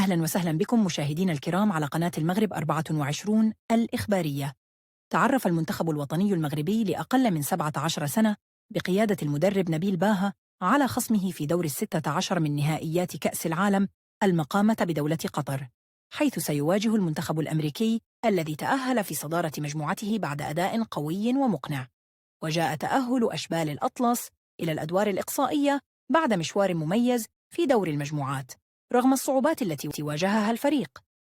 أهلا وسهلا بكم مشاهدينا الكرام على قناة المغرب 24 الإخبارية. تعرف المنتخب الوطني المغربي لأقل من 17 سنة بقيادة المدرب نبيل باها على خصمه في دور 16 من نهائيات كأس العالم المقامة بدولة قطر، حيث سيواجه المنتخب الأمريكي الذي تأهل في صدارة مجموعته بعد أداء قوي ومقنع. وجاء تأهل أشبال الأطلس إلى الأدوار الإقصائية بعد مشوار مميز في دور المجموعات، رغم الصعوبات التي واجهها الفريق،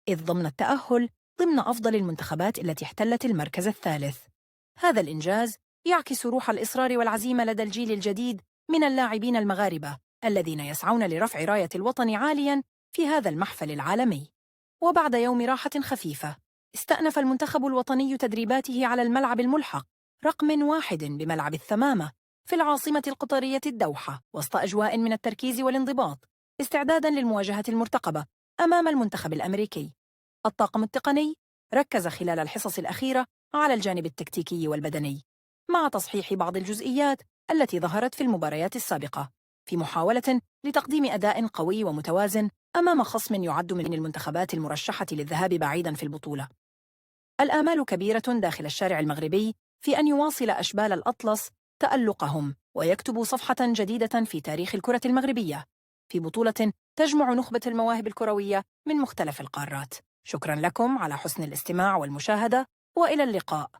إذ ضمن التأهل ضمن أفضل المنتخبات التي احتلت المركز الثالث. هذا الإنجاز يعكس روح الإصرار والعزيمة لدى الجيل الجديد من اللاعبين المغاربة الذين يسعون لرفع راية الوطن عالياً في هذا المحفل العالمي. وبعد يوم راحة خفيفة، استأنف المنتخب الوطني تدريباته على الملعب الملحق رقم 1 بملعب الثمامة في العاصمة القطرية الدوحة، وسط أجواء من التركيز والانضباط، استعداداً للمواجهة المرتقبة أمام المنتخب الأمريكي. الطاقم التقني ركز خلال الحصص الأخيرة على الجانب التكتيكي والبدني، مع تصحيح بعض الجزئيات التي ظهرت في المباريات السابقة، في محاولة لتقديم أداء قوي ومتوازن أمام خصم يعد من المنتخبات المرشحة للذهاب بعيداً في البطولة. الآمال كبيرة داخل الشارع المغربي في أن يواصل أشبال الأطلس تألقهم ويكتبوا صفحة جديدة في تاريخ الكرة المغربية، في بطولة تجمع نخبة المواهب الكروية من مختلف القارات. شكراً لكم على حسن الاستماع والمشاهدة، وإلى اللقاء.